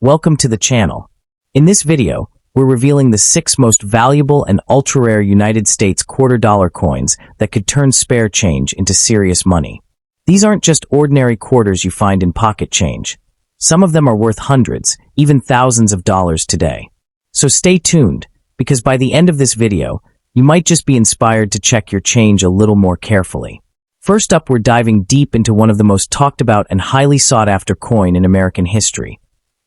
Welcome to the channel. In this video, we're revealing the 6 most valuable and ultra-rare United States quarter-dollar coins that could turn spare change into serious money. These aren't just ordinary quarters you find in pocket change. Some of them are worth hundreds, even thousands of dollars today. So stay tuned, because by the end of this video, you might just be inspired to check your change a little more carefully. First up, we're diving deep into one of the most talked about and highly sought-after coin in American history.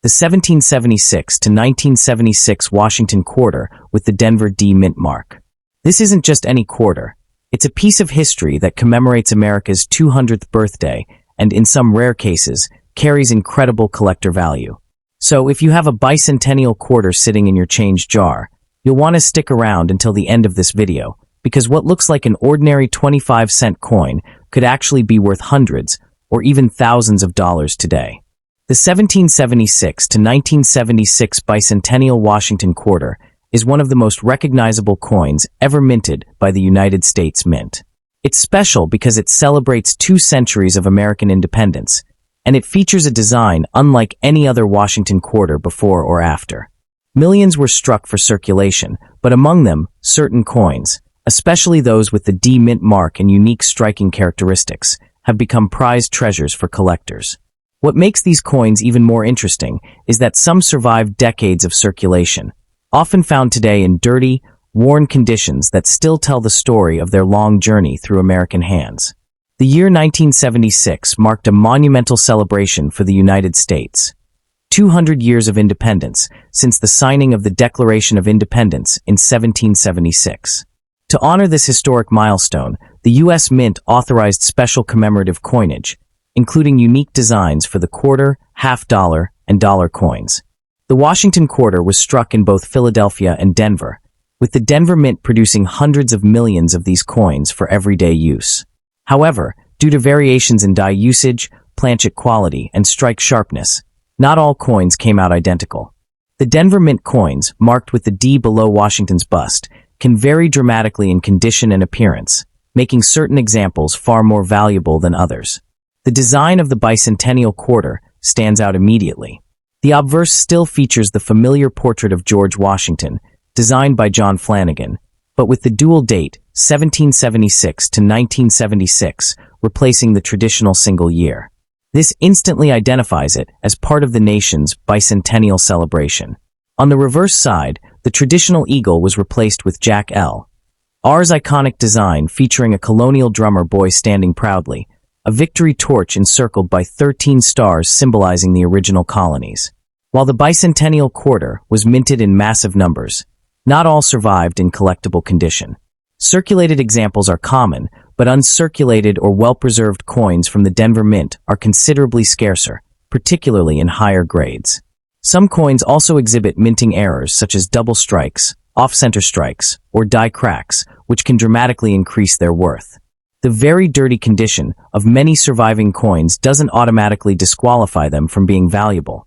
The 1776 to 1976 Washington quarter with the Denver D mint mark. This isn't just any quarter. It's a piece of history that commemorates America's 200th birthday and, in some rare cases, carries incredible collector value. So if you have a bicentennial quarter sitting in your change jar, you'll want to stick around until the end of this video, because what looks like an ordinary 25-cent coin could actually be worth hundreds or even thousands of dollars today. The 1776 to 1976 bicentennial Washington quarter is one of the most recognizable coins ever minted by the United States Mint. It's special because it celebrates 2 centuries of American independence, and it features a design unlike any other Washington quarter before or after. Millions were struck for circulation, but among them, certain coins, especially those with the D mint mark and unique striking characteristics, have become prized treasures for collectors. What makes these coins even more interesting is that some survived decades of circulation, often found today in dirty, worn conditions that still tell the story of their long journey through American hands. The year 1976 marked a monumental celebration for the United States. 200 years of independence since the signing of the Declaration of Independence in 1776. To honor this historic milestone, the U.S. Mint authorized special commemorative coinage, including unique designs for the quarter, half-dollar, and dollar coins. The Washington quarter was struck in both Philadelphia and Denver, with the Denver Mint producing hundreds of millions of these coins for everyday use. However, due to variations in die usage, planchet quality, and strike sharpness, not all coins came out identical. The Denver Mint coins, marked with the D below Washington's bust, can vary dramatically in condition and appearance, making certain examples far more valuable than others. The design of the bicentennial quarter stands out immediately. The obverse still features the familiar portrait of George Washington, designed by John Flanagan, but with the dual date, 1776 to 1976, replacing the traditional single year. This instantly identifies it as part of the nation's bicentennial celebration. On the reverse side, the traditional eagle was replaced with Jack L. R's iconic design featuring a colonial drummer boy standing proudly, a victory torch encircled by 13 stars symbolizing the original colonies. While the bicentennial quarter was minted in massive numbers, not all survived in collectible condition. Circulated examples are common, but uncirculated or well-preserved coins from the Denver Mint are considerably scarcer, particularly in higher grades. Some coins also exhibit minting errors such as double strikes, off-center strikes, or die cracks, which can dramatically increase their worth. The very dirty condition of many surviving coins doesn't automatically disqualify them from being valuable,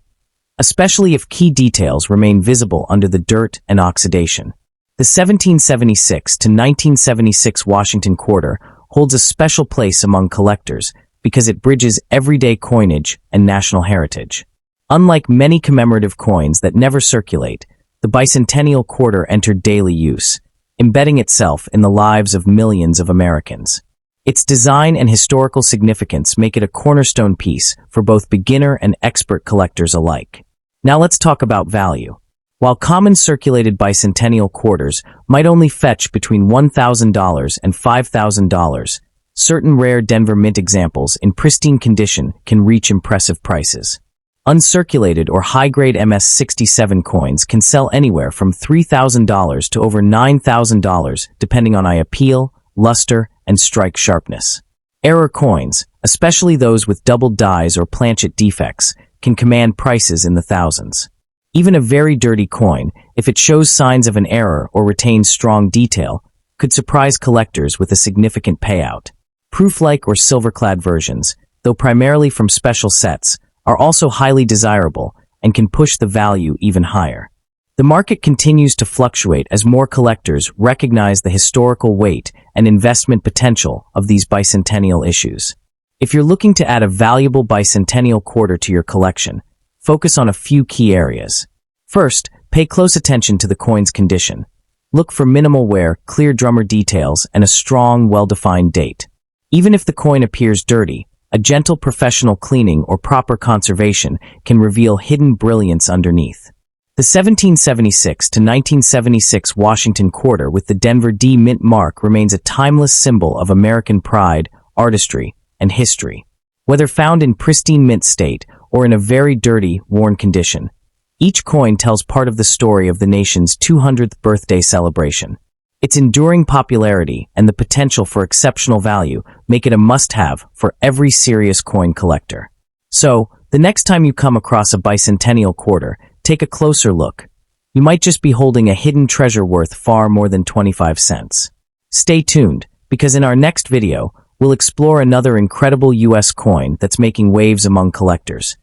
especially if key details remain visible under the dirt and oxidation. The 1776 to 1976 Washington quarter holds a special place among collectors because it bridges everyday coinage and national heritage. Unlike many commemorative coins that never circulate, the bicentennial quarter entered daily use, embedding itself in the lives of millions of Americans. Its design and historical significance make it a cornerstone piece for both beginner and expert collectors alike. Now let's talk about value. While common circulated bicentennial quarters might only fetch between $1,000 and $5,000, certain rare Denver Mint examples in pristine condition can reach impressive prices. Uncirculated or high-grade MS-67 coins can sell anywhere from $3,000 to over $9,000 depending on eye appeal, luster, and strike sharpness. Error coins, especially those with doubled dies or planchet defects, can command prices in the thousands. Even a very dirty coin, if it shows signs of an error or retains strong detail, could surprise collectors with a significant payout. Proof-like or silver-clad versions, though primarily from special sets, are also highly desirable and can push the value even higher. The market continues to fluctuate as more collectors recognize the historical weight and investment potential of these bicentennial issues. If you're looking to add a valuable bicentennial quarter to your collection, focus on a few key areas. First, pay close attention to the coin's condition. Look for minimal wear, clear drummer details, and a strong, well-defined date. Even if the coin appears dirty, a gentle professional cleaning or proper conservation can reveal hidden brilliance underneath. The 1776 to 1976 Washington quarter with the Denver D mint mark remains a timeless symbol of American pride, artistry, and history. Whether found in pristine mint state or in a very dirty, worn condition, each coin tells part of the story of the nation's 200th birthday celebration. Its enduring popularity and the potential for exceptional value make it a must-have for every serious coin collector. So, the next time you come across a bicentennial quarter, take a closer look. You might just be holding a hidden treasure worth far more than 25 cents. Stay tuned, because in our next video, we'll explore another incredible U.S. coin that's making waves among collectors.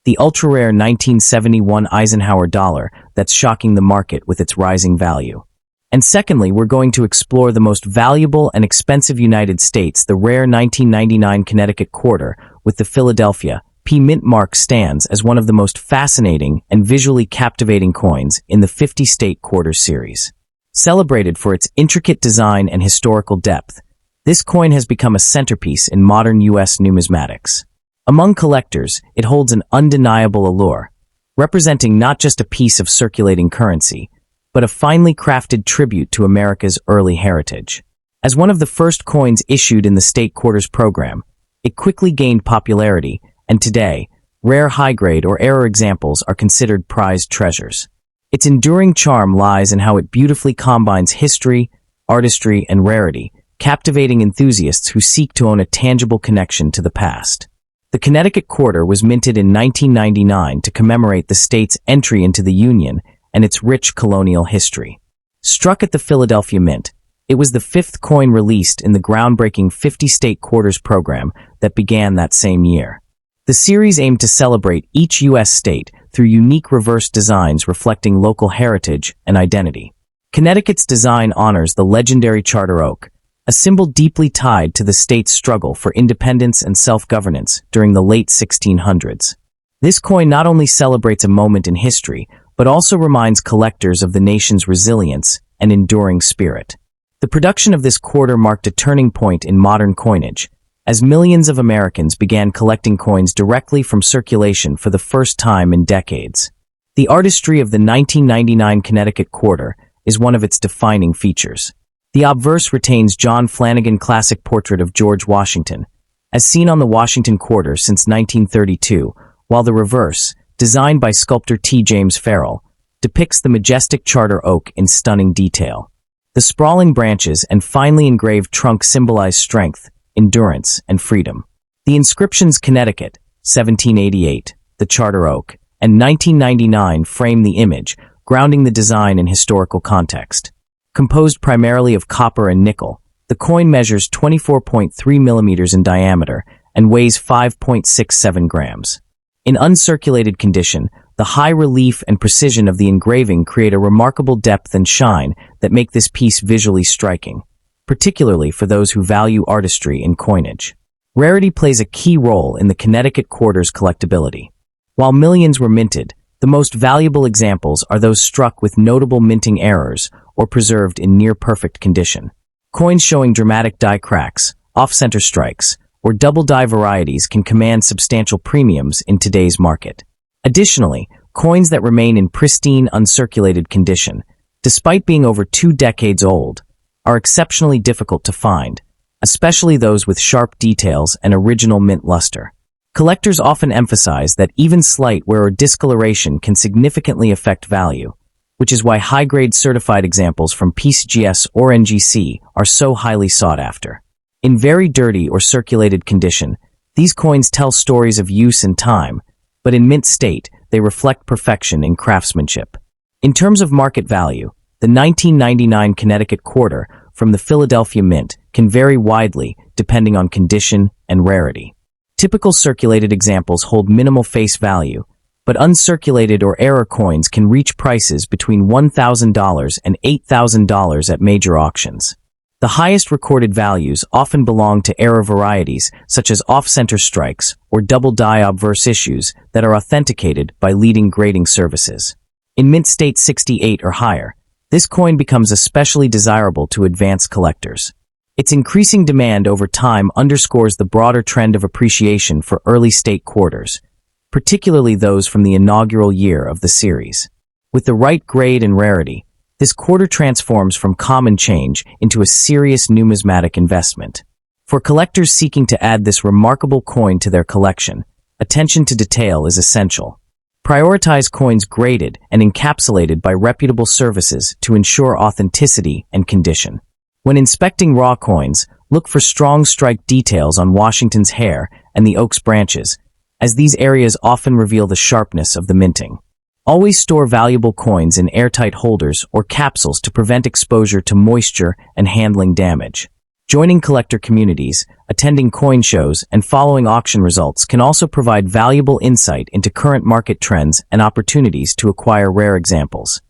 The ultra-rare 1971 Eisenhower dollar that's shocking the market with its rising value. And secondly, we're going to explore the most valuable and expensive United States, the rare 1999 Connecticut quarter with the Philadelphia P mint mark stands as one of the most fascinating and visually captivating coins in the 50-state quarter series. Celebrated for its intricate design and historical depth, this coin has become a centerpiece in modern U.S. numismatics. Among collectors, it holds an undeniable allure, representing not just a piece of circulating currency, but a finely crafted tribute to America's early heritage. As one of the first coins issued in the state quarters program, it quickly gained popularity, and today, rare high-grade or error examples are considered prized treasures. Its enduring charm lies in how it beautifully combines history, artistry, and rarity, captivating enthusiasts who seek to own a tangible connection to the past. The Connecticut quarter was minted in 1999 to commemorate the state's entry into the Union and its rich colonial history. Struck at the Philadelphia Mint, it was the fifth coin released in the groundbreaking 50-state quarters program that began that same year. The series aimed to celebrate each U.S. state through unique reverse designs reflecting local heritage and identity. Connecticut's design honors the legendary charter oak, a symbol deeply tied to the state's struggle for independence and self-governance during the late 1600s. This coin not only celebrates a moment in history, but also reminds collectors of the nation's resilience and enduring spirit. The production of this quarter marked a turning point in modern coinage, as millions of Americans began collecting coins directly from circulation for the first time in decades. The artistry of the 1999 Connecticut quarter is one of its defining features. The obverse retains John Flanagan classic portrait of George Washington, as seen on the Washington quarter since 1932, while the reverse, designed by sculptor T. James Farrell, depicts the majestic charter oak in stunning detail. The sprawling branches and finely engraved trunk symbolize strength, endurance, and freedom. The inscriptions Connecticut, 1788, the charter oak, and 1999 frame the image, grounding the design in historical context. Composed primarily of copper and nickel, the coin measures 24.3 millimeters in diameter and weighs 5.67 grams. In uncirculated condition, the high relief and precision of the engraving create a remarkable depth and shine that make this piece visually striking, particularly for those who value artistry in coinage. Rarity plays a key role in the Connecticut quarter's collectability. While millions were minted, the most valuable examples are those struck with notable minting errors or preserved in near-perfect condition. Coins showing dramatic die cracks, off-center strikes, or double die varieties can command substantial premiums in today's market. Additionally, coins that remain in pristine, uncirculated condition, despite being over 2 decades old, are exceptionally difficult to find, especially those with sharp details and original mint luster. Collectors often emphasize that even slight wear or discoloration can significantly affect value, which is why high-grade certified examples from PCGS or NGC are so highly sought after. In very dirty or circulated condition, these coins tell stories of use and time, but in mint state, they reflect perfection in craftsmanship. In terms of market value, the 1999 Connecticut quarter from the Philadelphia Mint can vary widely depending on condition and rarity. Typical circulated examples hold minimal face value, but uncirculated or error coins can reach prices between $1,000 and $8,000 at major auctions. The highest recorded values often belong to error varieties, such as off-center strikes or double-die obverse issues that are authenticated by leading grading services. In mint state 68 or higher, this coin becomes especially desirable to advanced collectors. Its increasing demand over time underscores the broader trend of appreciation for early state quarters, particularly those from the inaugural year of the series. With the right grade and rarity, this quarter transforms from common change into a serious numismatic investment. For collectors seeking to add this remarkable coin to their collection, attention to detail is essential. Prioritize coins graded and encapsulated by reputable services to ensure authenticity and condition. When inspecting raw coins, look for strong strike details on Washington's hair and the oak's branches, as these areas often reveal the sharpness of the minting. Always store valuable coins in airtight holders or capsules to prevent exposure to moisture and handling damage. Joining collector communities, attending coin shows, and following auction results can also provide valuable insight into current market trends and opportunities to acquire rare examples.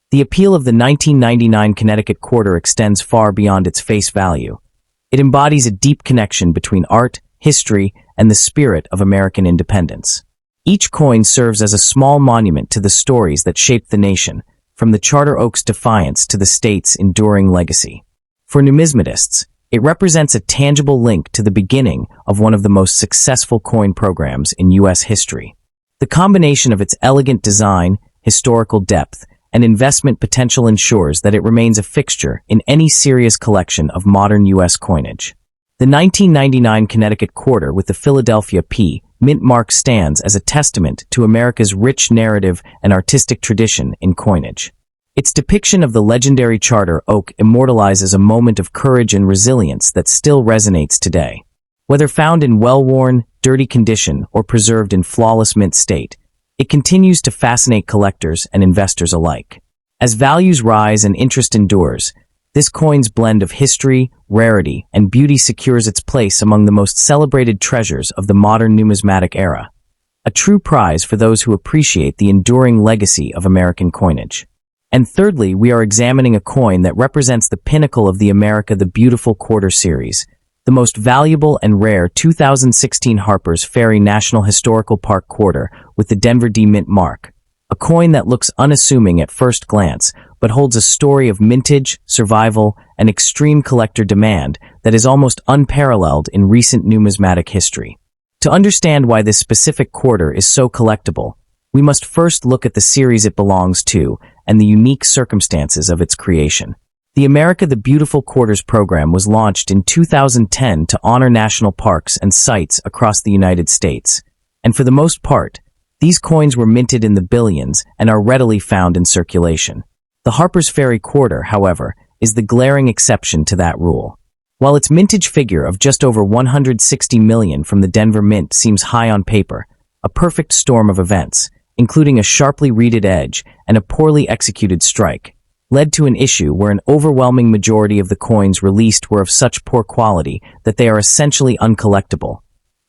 The appeal of the 1999 Connecticut quarter extends far beyond its face value. It embodies a deep connection between art, history, and the spirit of American independence. Each coin serves as a small monument to the stories that shaped the nation, from the Charter Oak's defiance to the state's enduring legacy. For numismatists, it represents a tangible link to the beginning of one of the most successful coin programs in U.S. history. The combination of its elegant design, historical depth, and investment potential ensures that it remains a fixture in any serious collection of modern U.S. coinage. The 1999 Connecticut quarter with the Philadelphia P mint mark stands as a testament to America's rich narrative and artistic tradition in coinage. Its depiction of the legendary Charter Oak immortalizes a moment of courage and resilience that still resonates today. Whether found in well-worn, dirty condition or preserved in flawless mint state, it continues to fascinate collectors and investors alike. As values rise and interest endures, this coin's blend of history, rarity, and beauty secures its place among the most celebrated treasures of the modern numismatic era, a true prize for those who appreciate the enduring legacy of American coinage. And thirdly, we are examining a coin that represents the pinnacle of the America the Beautiful quarter series, the most valuable and rare 2016 Harper's Ferry National Historical Park quarter with the Denver D mint mark, a coin that looks unassuming at first glance, but holds a story of mintage, survival, and extreme collector demand that is almost unparalleled in recent numismatic history. To understand why this specific quarter is so collectible, we must first look at the series it belongs to and the unique circumstances of its creation. The America the Beautiful Quarters program was launched in 2010 to honor national parks and sites across the United States, and for the most part, these coins were minted in the billions and are readily found in circulation. The Harper's Ferry quarter, however, is the glaring exception to that rule. While its mintage figure of just over 160 million from the Denver Mint seems high on paper, a perfect storm of events, including a sharply reeded edge and a poorly executed strike, led to an issue where an overwhelming majority of the coins released were of such poor quality that they are essentially uncollectible,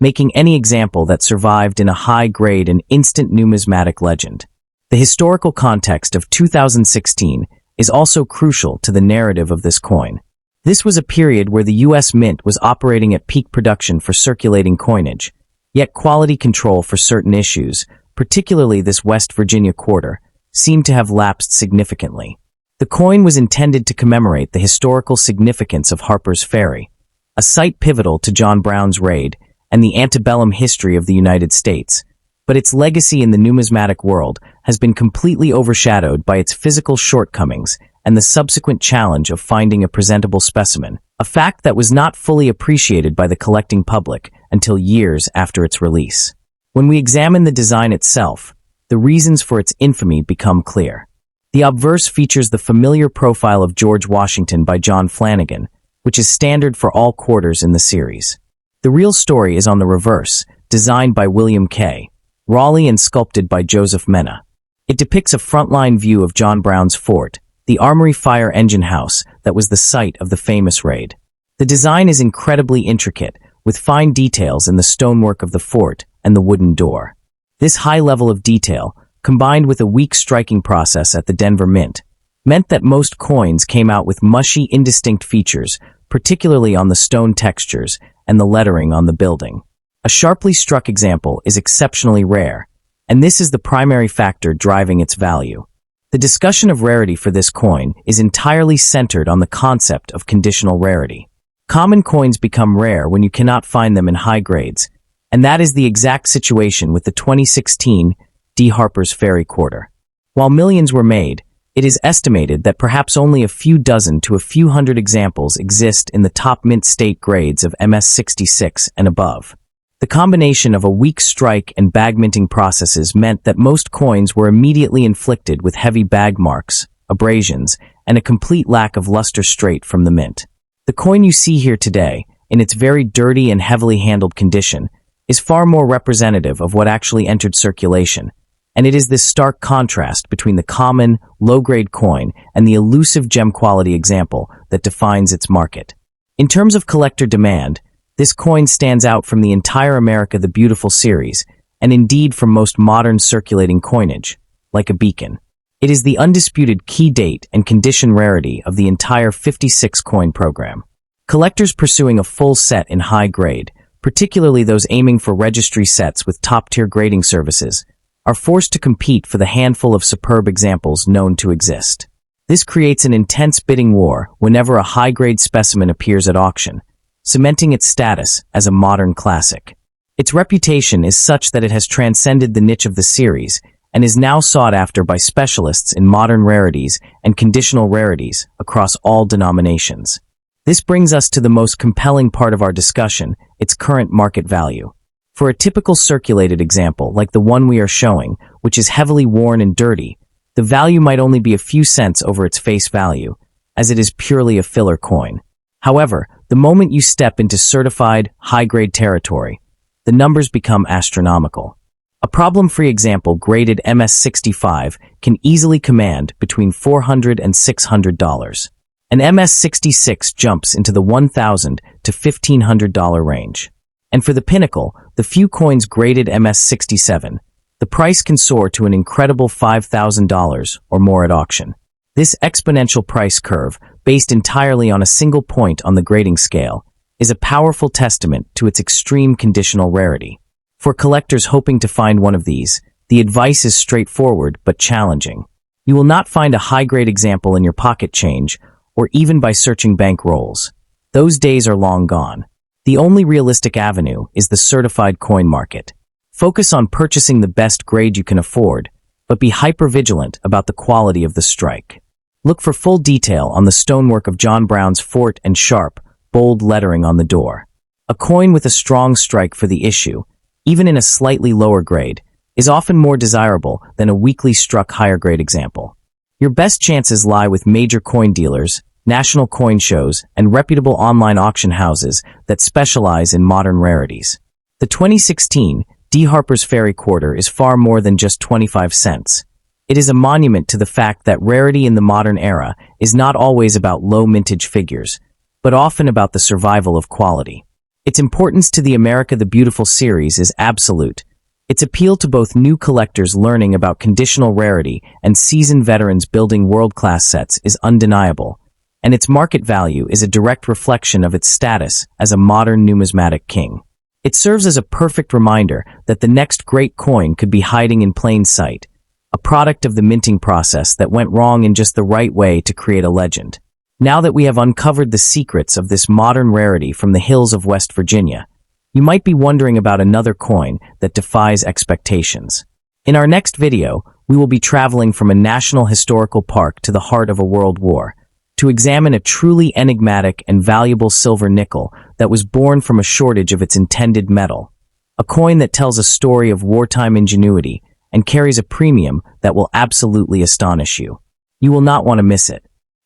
making any example that survived in a high grade an instant numismatic legend. The historical context of 2016 is also crucial to the narrative of this coin. This was a period where the U.S. Mint was operating at peak production for circulating coinage, yet quality control for certain issues, particularly this West Virginia quarter, seemed to have lapsed significantly. The coin was intended to commemorate the historical significance of Harper's Ferry, a site pivotal to John Brown's raid and the antebellum history of the United States, but its legacy in the numismatic world has been completely overshadowed by its physical shortcomings and the subsequent challenge of finding a presentable specimen, a fact that was not fully appreciated by the collecting public until years after its release. When we examine the design itself, the reasons for its infamy become clear. The obverse features the familiar profile of George Washington by John Flanagan, which is standard for all quarters in the series. The real story is on the reverse, designed by William K. Raleigh and sculpted by Joseph Mena. It depicts a frontline view of John Brown's fort, the Armory Fire Engine House that was the site of the famous raid. The design is incredibly intricate, with fine details in the stonework of the fort and the wooden door. This high level of detail, combined with a weak striking process at the Denver Mint, meant that most coins came out with mushy, indistinct features, particularly on the stone textures and the lettering on the building. A sharply struck example is exceptionally rare, and this is the primary factor driving its value. The discussion of rarity for this coin is entirely centered on the concept of conditional rarity. Common coins become rare when you cannot find them in high grades, and that is the exact situation with the 2016 D. Harper's Ferry Quarter. While millions were made, it is estimated that perhaps only a few dozen to a few hundred examples exist in the top mint state grades of MS66 and above. The combination of a weak strike and bag minting processes meant that most coins were immediately inflicted with heavy bag marks, abrasions, and a complete lack of luster straight from the mint. The coin you see here today, in its very dirty and heavily handled condition, is far more representative of what actually entered circulation, and it is this stark contrast between the common, low-grade coin and the elusive gem-quality example that defines its market. In terms of collector demand, this coin stands out from the entire America the Beautiful series, and indeed from most modern circulating coinage, like a beacon. It is the undisputed key date and condition rarity of the entire 56 coin program. Collectors pursuing a full set in high grade, particularly those aiming for registry sets with top-tier grading services, are forced to compete for the handful of superb examples known to exist. This creates an intense bidding war whenever a high-grade specimen appears at auction, cementing its status as a modern classic. Its reputation is such that it has transcended the niche of the series and is now sought after by specialists in modern rarities and conditional rarities across all denominations. This brings us to the most compelling part of our discussion, its current market value. For a typical circulated example, like the one we are showing, which is heavily worn and dirty, the value might only be a few cents over its face value, as it is purely a filler coin. However, the moment you step into certified, high-grade territory, the numbers become astronomical. A problem-free example graded MS65 can easily command between $400 and $600. An MS66 jumps into the $1,000 to $1,500 range. And for the pinnacle, the few coins graded MS67, the price can soar to an incredible $5,000 or more at auction. This exponential price curve, based entirely on a single point on the grading scale, is a powerful testament to its extreme conditional rarity. For collectors hoping to find one of these, the advice is straightforward but challenging. You will not find a high-grade example in your pocket change, or even by searching bank rolls. Those days are long gone. The only realistic avenue is the certified coin market. Focus on purchasing the best grade you can afford, but be hyper-vigilant about the quality of the strike. Look for full detail on the stonework of John Brown's fort and sharp, bold lettering on the door. A coin with a strong strike for the issue, even in a slightly lower grade, is often more desirable than a weakly struck higher grade example. Your best chances lie with major coin dealers, national coin shows, and reputable online auction houses that specialize in modern rarities. The 2016 D. Harper's Ferry Quarter is far more than just 25 cents. It is a monument to the fact that rarity in the modern era is not always about low mintage figures, but often about the survival of quality. Its importance to the America the Beautiful series is absolute. Its appeal to both new collectors learning about conditional rarity and seasoned veterans building world-class sets is undeniable, and its market value is a direct reflection of its status as a modern numismatic king. It serves as a perfect reminder that the next great coin could be hiding in plain sight, a product of the minting process that went wrong in just the right way to create a legend. Now that we have uncovered the secrets of this modern rarity from the hills of West Virginia, you might be wondering about another coin that defies expectations. In our next video, we will be traveling from a national historical park to the heart of a world war, to examine a truly enigmatic and valuable silver nickel that was born from a shortage of its intended metal, a coin that tells a story of wartime ingenuity and carries a premium that will absolutely astonish you. You will not want to miss it.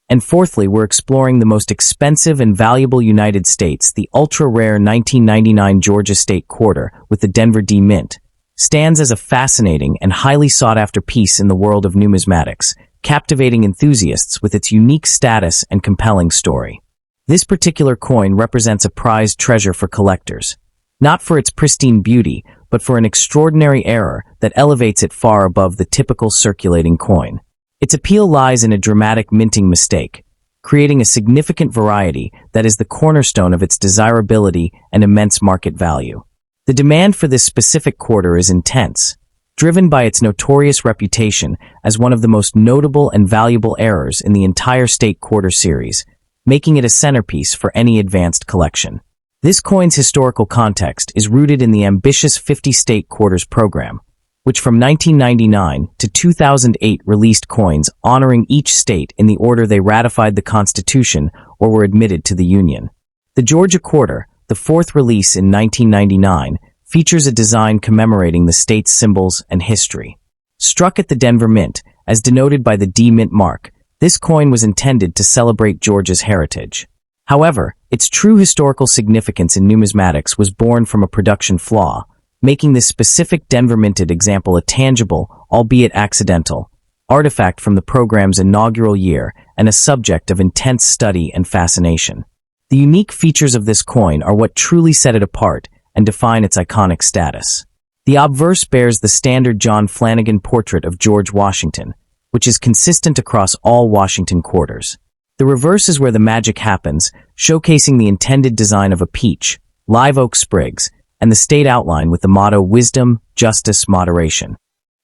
And fourthly, we're exploring the most expensive and valuable United States, the ultra-rare 1999 Georgia State Quarter with the Denver D Mint, stands as a fascinating and highly sought-after piece in the world of numismatics, captivating enthusiasts with its unique status and compelling story. This particular coin represents a prized treasure for collectors, not for its pristine beauty, but for an extraordinary error that elevates it far above the typical circulating coin. Its appeal lies in a dramatic minting mistake, creating a significant variety that is the cornerstone of its desirability and immense market value. The demand for this specific quarter is intense, driven by its notorious reputation as one of the most notable and valuable errors in the entire state quarter series, making it a centerpiece for any advanced collection. This coin's historical context is rooted in the ambitious 50-state quarters program, which from 1999 to 2008 released coins honoring each state in the order they ratified the Constitution or were admitted to the Union. The Georgia Quarter, the fourth release in 1999, features a design commemorating the state's symbols and history. Struck at the Denver Mint, as denoted by the D Mint mark, this coin was intended to celebrate Georgia's heritage. However, its true historical significance in numismatics was born from a production flaw, making this specific Denver minted example a tangible, albeit accidental, artifact from the program's inaugural year and a subject of intense study and fascination. The unique features of this coin are what truly set it apart and define its iconic status. The obverse bears the standard John Flanagan portrait of George Washington, which is consistent across all Washington quarters. The reverse is where the magic happens, showcasing the intended design of a peach, live oak sprigs, and the state outline with the motto Wisdom, Justice, Moderation.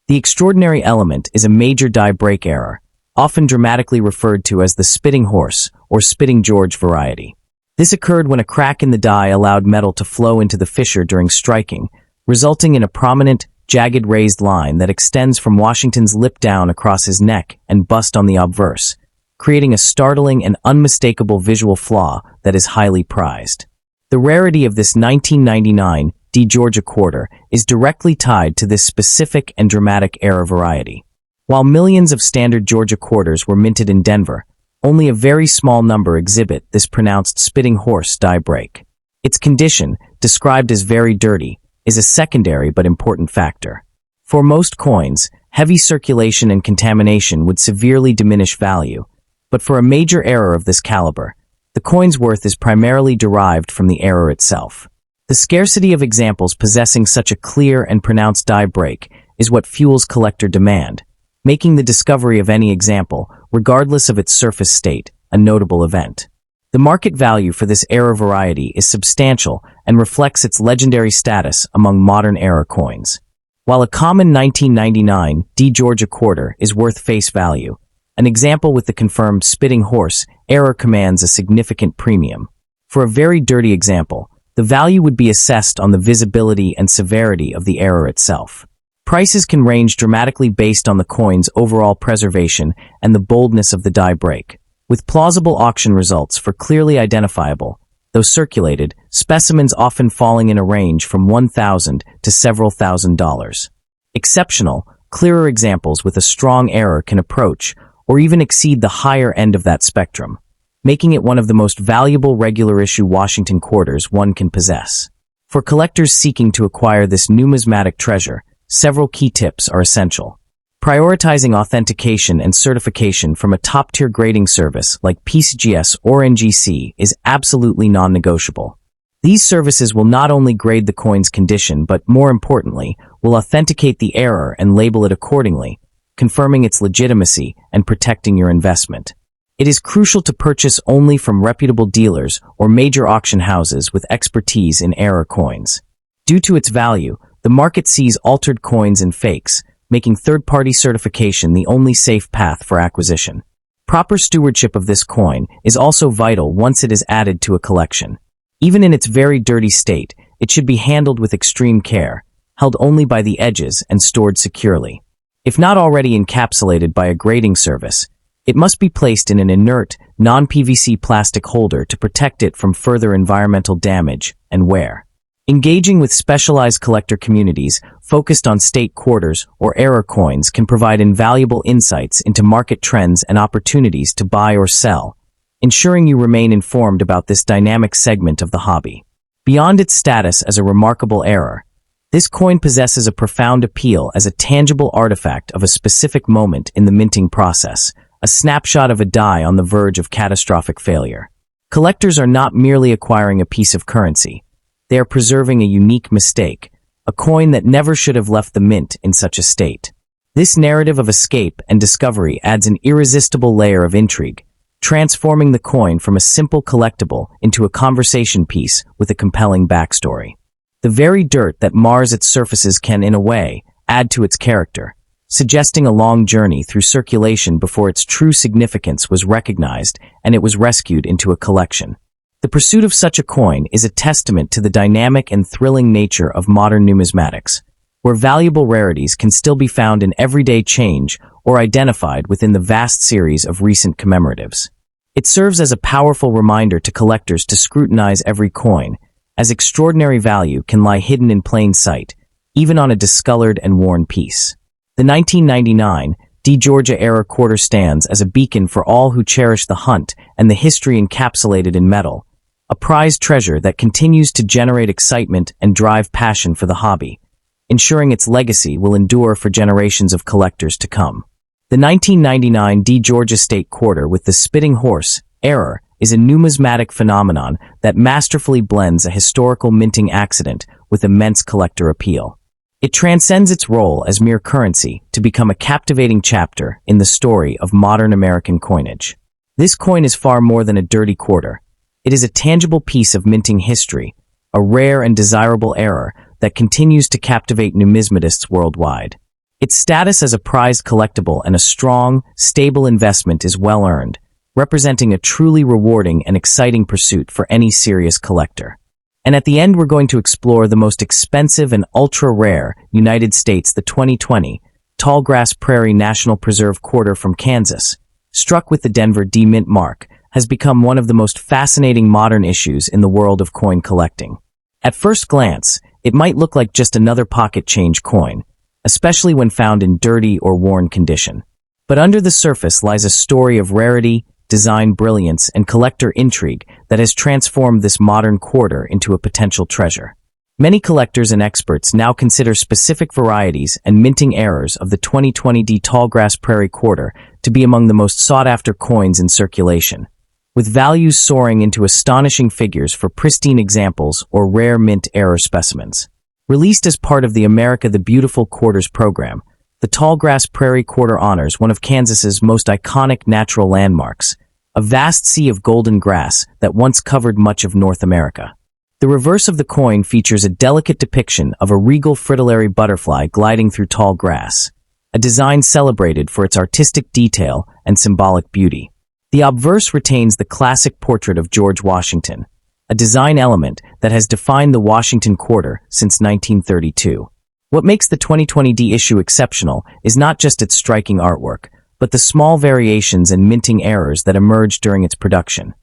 The extraordinary element is a major die break error, often dramatically referred to as the spitting horse or spitting George variety. This occurred when a crack in the die allowed metal to flow into the fissure during striking, resulting in a prominent, jagged raised line that extends from Washington's lip down across his neck and bust on the obverse, creating a startling and unmistakable visual flaw that is highly prized. The rarity of this 1999 D Georgia quarter is directly tied to this specific and dramatic era variety. While millions of standard Georgia quarters were minted in Denver, only a very small number exhibit this pronounced spitting horse die break. Its condition, described as very dirty, is a secondary but important factor. For most coins, heavy circulation and contamination would severely diminish value, but for a major error of this caliber, the coin's worth is primarily derived from the error itself. The scarcity of examples possessing such a clear and pronounced die break is what fuels collector demand, making the discovery of any example, regardless of its surface state, a notable event. The market value for this era variety is substantial and reflects its legendary status among modern era coins. While a common 1999 D Georgia quarter is worth face value, an example with the confirmed spitting horse error commands a significant premium. For a very dirty example, the value would be assessed on the visibility and severity of the error itself. Prices can range dramatically based on the coin's overall preservation and the boldness of the die break, with plausible auction results for clearly identifiable, though circulated, specimens often falling in a range from $1,000 to several $1,000s. Exceptional, clearer examples with a strong error can approach or even exceed the higher end of that spectrum, making it one of the most valuable regular-issue Washington quarters one can possess. For collectors seeking to acquire this numismatic treasure, several key tips are essential. Prioritizing authentication and certification from a top-tier grading service like PCGS or NGC is absolutely non-negotiable. These services will not only grade the coin's condition, but more importantly, will authenticate the error and label it accordingly, confirming its legitimacy and protecting your investment. It is crucial to purchase only from reputable dealers or major auction houses with expertise in error coins. Due to its value, the market sees altered coins and fakes, making third-party certification the only safe path for acquisition. Proper stewardship of this coin is also vital once it is added to a collection. Even in its very dirty state, it should be handled with extreme care, held only by the edges and stored securely. If not already encapsulated by a grading service, it must be placed in an inert, non-PVC plastic holder to protect it from further environmental damage and wear. Engaging with specialized collector communities focused on state quarters or error coins can provide invaluable insights into market trends and opportunities to buy or sell, ensuring you remain informed about this dynamic segment of the hobby. Beyond its status as a remarkable error, this coin possesses a profound appeal as a tangible artifact of a specific moment in the minting process, a snapshot of a die on the verge of catastrophic failure. Collectors are not merely acquiring a piece of currency. They are preserving a unique mistake, a coin that never should have left the mint in such a state. This narrative of escape and discovery adds an irresistible layer of intrigue, transforming the coin from a simple collectible into a conversation piece with a compelling backstory. The very dirt that mars its surfaces can, in a way, add to its character, suggesting a long journey through circulation before its true significance was recognized and it was rescued into a collection. The pursuit of such a coin is a testament to the dynamic and thrilling nature of modern numismatics, where valuable rarities can still be found in everyday change or identified within the vast series of recent commemoratives. It serves as a powerful reminder to collectors to scrutinize every coin, as extraordinary value can lie hidden in plain sight, even on a discolored and worn piece. The 1999 Georgia-era quarter stands as a beacon for all who cherish the hunt and the history encapsulated in metal, a prized treasure that continues to generate excitement and drive passion for the hobby, ensuring its legacy will endure for generations of collectors to come. The 1999 Georgia State Quarter with the spitting horse, error, is a numismatic phenomenon that masterfully blends a historical minting accident with immense collector appeal. It transcends its role as mere currency to become a captivating chapter in the story of modern American coinage. This coin is far more than a dirty quarter. It is a tangible piece of minting history, a rare and desirable error that continues to captivate numismatists worldwide. Its status as a prized collectible and a strong, stable investment is well earned, representing a truly rewarding and exciting pursuit for any serious collector. And at the end, we're going to explore the most expensive and ultra-rare United States, the 2020 Tallgrass Prairie National Preserve Quarter from Kansas, struck with the Denver D Mint mark, has become one of the most fascinating modern issues in the world of coin collecting. At first glance, it might look like just another pocket change coin, especially when found in dirty or worn condition. But under the surface lies a story of rarity, design brilliance, and collector intrigue that has transformed this modern quarter into a potential treasure. Many collectors and experts now consider specific varieties and minting errors of the 2020 Tallgrass Prairie Quarter to be among the most sought-after coins in circulation, with values soaring into astonishing figures for pristine examples or rare mint error specimens. Released as part of the America the Beautiful Quarters program, the Tallgrass Prairie Quarter honors one of Kansas's most iconic natural landmarks, a vast sea of golden grass that once covered much of North America. The reverse of the coin features a delicate depiction of a regal fritillary butterfly gliding through tall grass, a design celebrated for its artistic detail and symbolic beauty. The obverse retains the classic portrait of George Washington, a design element that has defined the Washington Quarter since 1932. What makes the 2020 D issue exceptional is not just its striking artwork, but the small variations and minting errors that emerge during its production.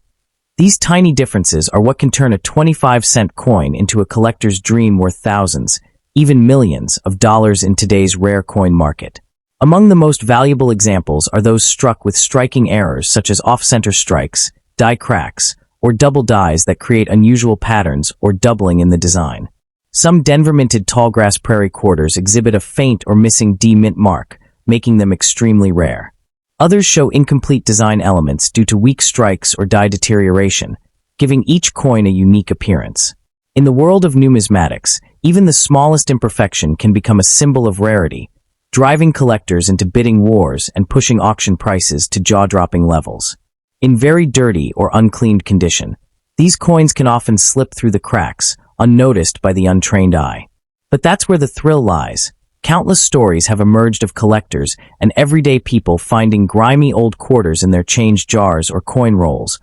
These tiny differences are what can turn a 25-cent coin into a collector's dream worth thousands, even millions, of dollars in today's rare coin market. Among the most valuable examples are those struck with striking errors such as off-center strikes, die cracks, or double dies that create unusual patterns or doubling in the design. Some Denver-minted Tallgrass Prairie quarters exhibit a faint or missing D mint mark, making them extremely rare. Others show incomplete design elements due to weak strikes or die deterioration, giving each coin a unique appearance. In the world of numismatics, even the smallest imperfection can become a symbol of rarity, driving collectors into bidding wars and pushing auction prices to jaw-dropping levels. In very dirty or uncleaned condition, these coins can often slip through the cracks, unnoticed by the untrained eye. But that's where the thrill lies. Countless stories have emerged of collectors and everyday people finding grimy old quarters in their change jars or coin rolls,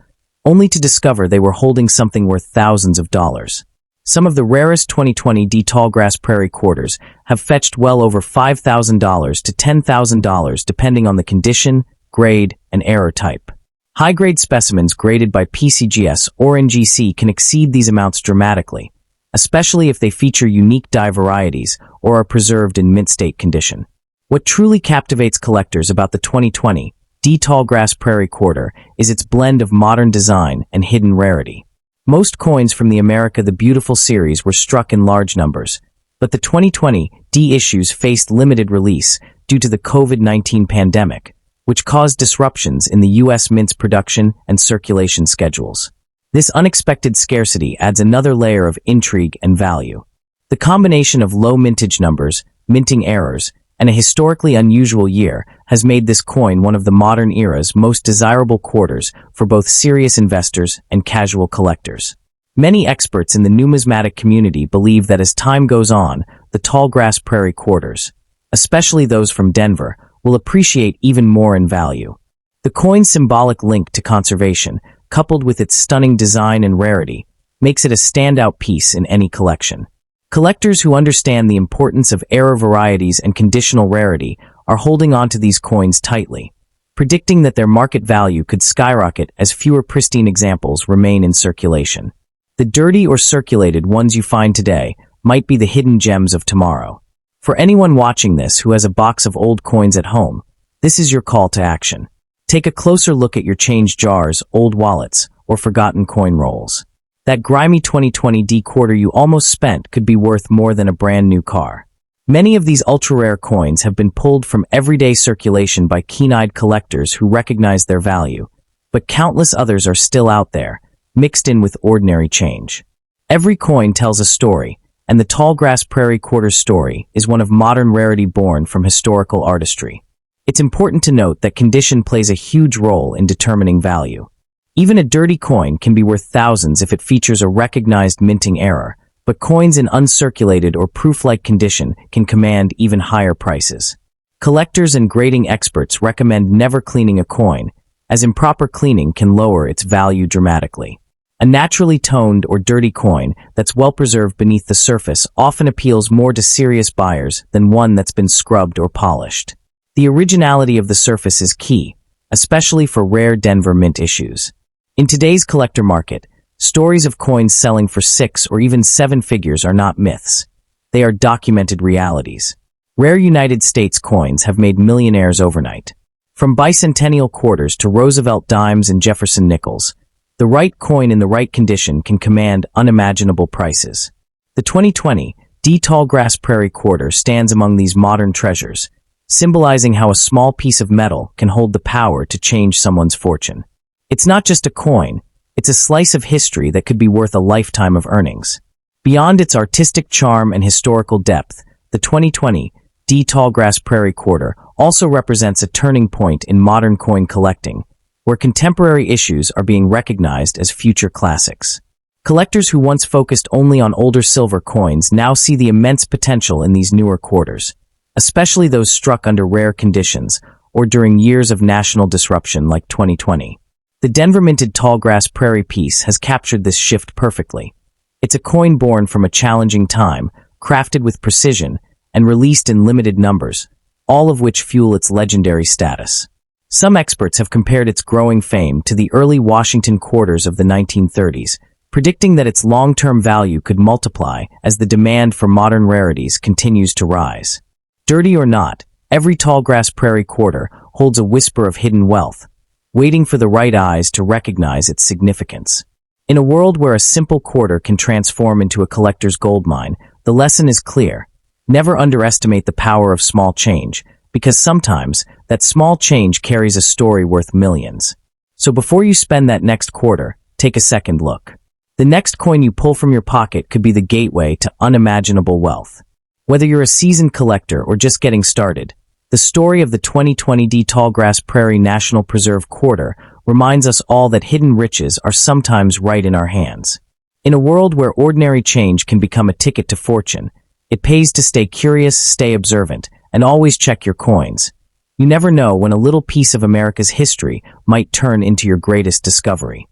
only to discover they were holding something worth thousands of dollars. Some of the rarest 2020 Tallgrass Prairie quarters have fetched well over $5,000 to $10,000 depending on the condition, grade, and error type. High-grade specimens graded by PCGS or NGC can exceed these amounts dramatically, especially if they feature unique die varieties or are preserved in mint state condition. What truly captivates collectors about the 2020 Tallgrass Prairie Quarter is its blend of modern design and hidden rarity. Most coins from the America the Beautiful series were struck in large numbers, but the 2020 D issues faced limited release due to the COVID-19 pandemic, which caused disruptions in the U.S. mint's production and circulation schedules. This unexpected scarcity adds another layer of intrigue and value. The combination of low mintage numbers, minting errors, and a historically unusual year has made this coin one of the modern era's most desirable quarters for both serious investors and casual collectors. Many experts in the numismatic community believe that as time goes on, the tallgrass prairie quarters, especially those from Denver, will appreciate even more in value. The coin's symbolic link to conservation, coupled with its stunning design and rarity, makes it a standout piece in any collection. Collectors who understand the importance of error varieties and conditional rarity are holding on to these coins tightly, predicting that their market value could skyrocket as fewer pristine examples remain in circulation. The dirty or circulated ones you find today might be the hidden gems of tomorrow. For anyone watching this who has a box of old coins at home, this is your call to action. Take a closer look at your change jars, old wallets, or forgotten coin rolls. That grimy 2020 D quarter you almost spent could be worth more than a brand new car. Many of these ultra-rare coins have been pulled from everyday circulation by keen-eyed collectors who recognize their value, but countless others are still out there, mixed in with ordinary change. Every coin tells a story, and the tallgrass prairie quarter's story is one of modern rarity born from historical artistry. It's important to note that condition plays a huge role in determining value. Even a dirty coin can be worth thousands if it features a recognized minting error, but coins in uncirculated or proof-like condition can command even higher prices. Collectors and grading experts recommend never cleaning a coin, as improper cleaning can lower its value dramatically. A naturally toned or dirty coin that's well preserved beneath the surface often appeals more to serious buyers than one that's been scrubbed or polished. The originality of the surface is key, especially for rare Denver mint issues. In today's collector market, stories of coins selling for 6 or even 7 figures are not myths. They are documented realities. Rare United States coins have made millionaires overnight. From bicentennial quarters to Roosevelt dimes and Jefferson nickels, the right coin in the right condition can command unimaginable prices. The 2020 D Tallgrass Prairie Quarter stands among these modern treasures, symbolizing how a small piece of metal can hold the power to change someone's fortune. It's not just a coin, it's a slice of history that could be worth a lifetime of earnings. Beyond its artistic charm and historical depth, the 2020 D Tallgrass Prairie Quarter also represents a turning point in modern coin collecting, where contemporary issues are being recognized as future classics. Collectors who once focused only on older silver coins now see the immense potential in these newer quarters, especially those struck under rare conditions or during years of national disruption like 2020. The Denver-minted Tallgrass Prairie piece has captured this shift perfectly. It's a coin born from a challenging time, crafted with precision, and released in limited numbers, all of which fuel its legendary status. Some experts have compared its growing fame to the early Washington quarters of the 1930s, predicting that its long-term value could multiply as the demand for modern rarities continues to rise. Dirty or not, every Tallgrass Prairie quarter holds a whisper of hidden wealth, waiting for the right eyes to recognize its significance. In a world where a simple quarter can transform into a collector's goldmine, the lesson is clear. Never underestimate the power of small change, because sometimes that small change carries a story worth millions. So before you spend that next quarter, take a second look. The next coin you pull from your pocket could be the gateway to unimaginable wealth. Whether you're a seasoned collector or just getting started, the story of the 2020 D Tallgrass Prairie National Preserve Quarter reminds us all that hidden riches are sometimes right in our hands. In a world where ordinary change can become a ticket to fortune, it pays to stay curious, stay observant, and always check your coins. You never know when a little piece of America's history might turn into your greatest discovery.